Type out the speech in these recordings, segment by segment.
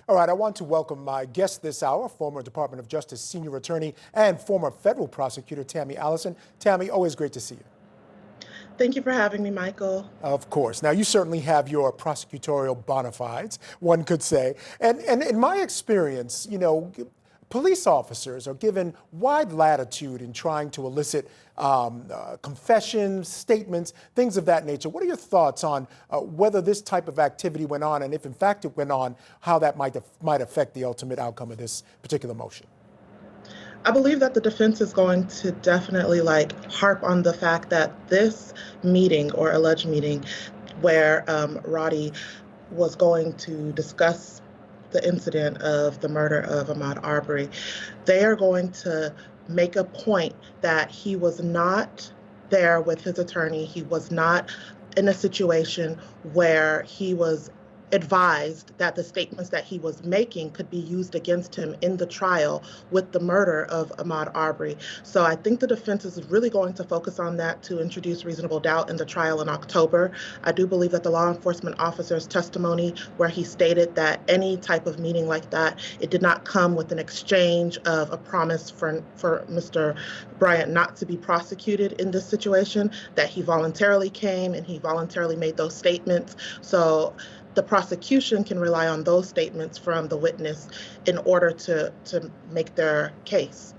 All right, I want to welcome my guest this hour, former Department of Justice Senior Attorney and former federal prosecutor Tammy Allison. Tammy, always great to see you. Thank you for having me, Michael. Of course. Now, you certainly have your prosecutorial bona fides, one could say. And in my experience, police officers are given wide latitude in trying to elicit confessions, statements, things of that nature. What are your thoughts on whether this type of activity went on, and if in fact it went on, how that might affect the ultimate outcome of this particular motion? I believe that the defense is going to definitely harp on the fact that this meeting or alleged meeting where Roddy was going to discuss the incident of the murder of Ahmaud Arbery, they are going to make a point that he was not there with his attorney. He was not in a situation where he was advised that the statements that he was making could be used against him in the trial with the murder of Ahmaud Arbery. So I think the defense is really going to focus on that to introduce reasonable doubt in the trial in October. I do believe that the law enforcement officer's testimony, where he stated that any type of meeting like that, it did not come with an exchange of a promise for Mr. Bryant not to be prosecuted in this situation, that he voluntarily came and he voluntarily made those statements. So the prosecution can rely on those statements from the witness in order to make their case.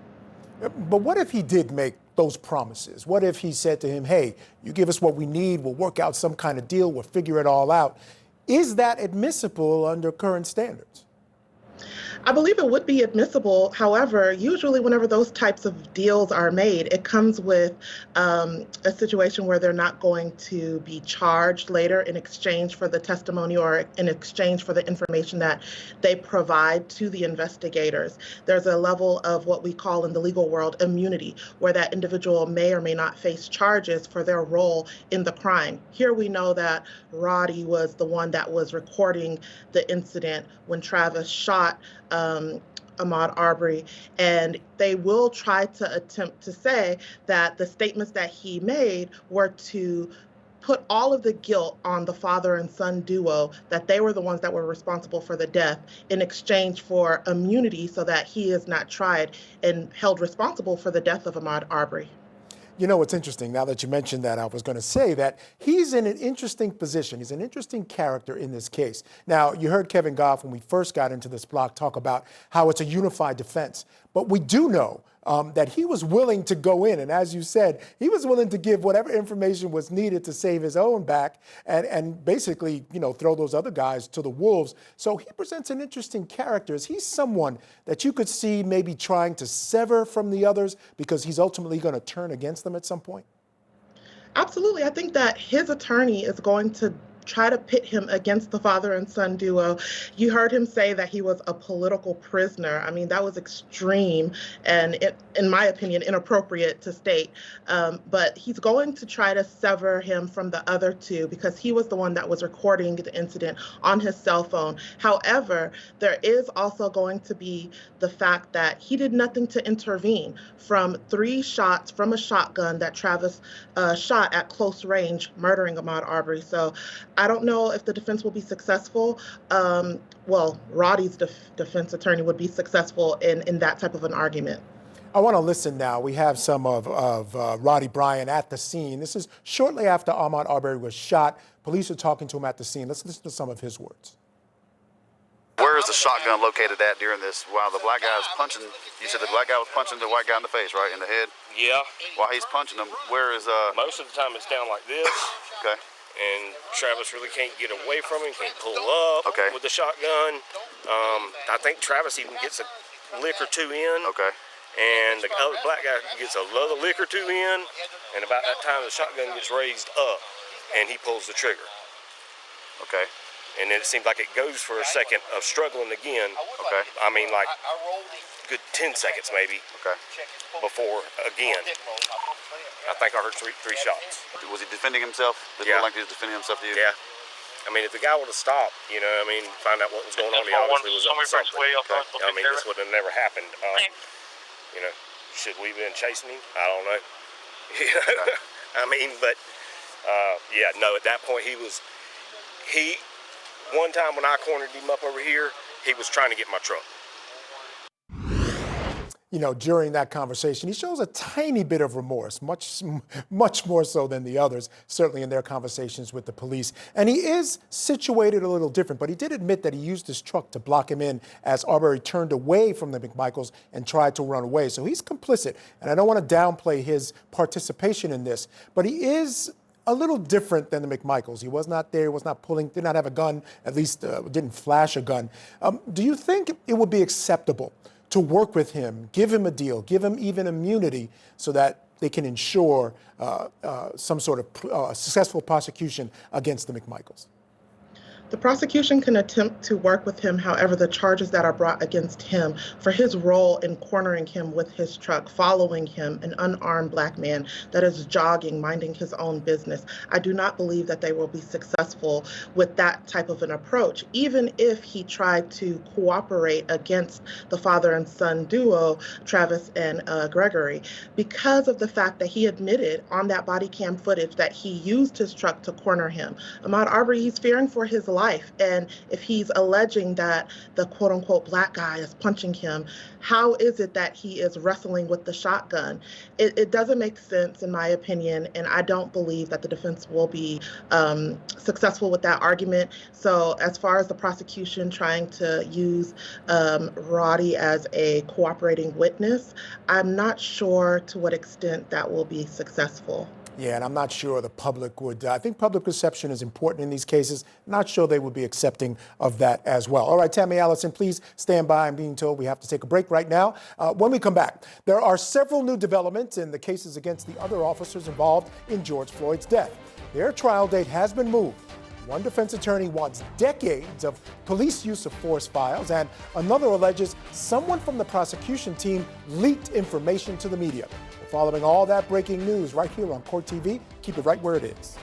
But what if he did make those promises? What if he said to him, hey, you give us what we need, we'll work out some kind of deal, we'll figure it all out? Is that admissible under current standards? I believe it would be admissible. However, usually whenever those types of deals are made, it comes with a situation where they're not going to be charged later in exchange for the testimony or in exchange for the information that they provide to the investigators. There's a level of what we call in the legal world immunity, where that individual may or may not face charges for their role in the crime. Here we know that Roddy was the one that was recording the incident when Travis shot Ahmaud Arbery, and they will try to attempt to say that the statements that he made were to put all of the guilt on the father and son duo, that they were the ones that were responsible for the death, in exchange for immunity so that he is not tried and held responsible for the death of Ahmaud Arbery. You know, it's interesting. Now that you mentioned that, I was going to say that he's in an interesting position. He's an interesting character in this case. Now, you heard Kevin Goff, when we first got into this block, talk about how it's a unified defense. But we do know that he was willing to go in. And as you said, he was willing to give whatever information was needed to save his own back and basically, throw those other guys to the wolves. So he presents an interesting character. Is he someone that you could see maybe trying to sever from the others because he's ultimately going to turn against them at some point? Absolutely. I think that his attorney is going to try to pit him against the father and son duo. You heard him say that he was a political prisoner. I mean, that was extreme and, in my opinion, inappropriate to state. But he's going to try to sever him from the other two because he was the one that was recording the incident on his cell phone. However, there is also going to be the fact that he did nothing to intervene from 3 shots from a shotgun that Travis shot at close range, murdering Ahmaud Arbery. So I don't know if the defense will be successful. Well, Roddy's defense attorney would be successful in that type of an argument. I want to listen now. We have some of Roddy Bryant at the scene. This is shortly after Ahmaud Arbery was shot. Police are talking to him at the scene. Let's listen to some of his words. Where is the shotgun located at during this? While the black guy was punching, you said the black guy was punching the white guy in the face, right? In the head? Yeah. While he's punching him, where is... Most of the time it's down like this. Okay. And Travis really can't get away from him, can't pull up with the shotgun. I think Travis even gets a lick or two in. Okay. And the other black guy gets another lick or two in. And about that time, the shotgun gets raised up, and he pulls the trigger. Okay. And then it seems like it goes for a second of struggling again. Okay. I mean, like, good 10 seconds maybe. Okay. Before again. I think I heard three shots. Was he defending himself? Did it look like he was defending himself to you? Yeah. I mean, if the guy would have stopped, find out what was going on, he obviously was up to something. I mean, this would have never happened. Should we have been chasing him? I don't know. I mean, but, at that point, one time when I cornered him up over here, he was trying to get my truck. You know, during that conversation, he shows a tiny bit of remorse, much more so than the others, certainly in their conversations with the police. And he is situated a little different, but he did admit that he used his truck to block him in as Arbery turned away from the McMichaels and tried to run away. So he's complicit. And I don't want to downplay his participation in this, but he is a little different than the McMichaels. He was not there, he was not pulling, did not have a gun, at least didn't flash a gun. Do you think it would be acceptable to work with him, give him a deal, give him even immunity so that they can ensure some sort of successful prosecution against the McMichaels? The prosecution can attempt to work with him. However, the charges that are brought against him for his role in cornering him with his truck, following him, an unarmed black man that is jogging, minding his own business, I do not believe that they will be successful with that type of an approach, even if he tried to cooperate against the father and son duo, Travis and Gregory, because of the fact that he admitted on that body cam footage that he used his truck to corner him. Ahmaud Arbery, he's fearing for his life. And if he's alleging that the quote unquote black guy is punching him, how is it that he is wrestling with the shotgun? It doesn't make sense, in my opinion, and I don't believe that the defense will be successful with that argument. So as far as the prosecution trying to use Roddy as a cooperating witness, I'm not sure to what extent that will be successful. Yeah, and I'm not sure the public would. I think public perception is important in these cases. Not sure they would be accepting of that as well. All right, Tammy Allison, please stand by. I'm being told we have to take a break right now. When we come back, there are several new developments in the cases against the other officers involved in George Floyd's death. Their trial date has been moved. One defense attorney wants decades of police use of force files, and another alleges someone from the prosecution team leaked information to the media. We're following all that breaking news right here on CourtTV. Keep it right where it is.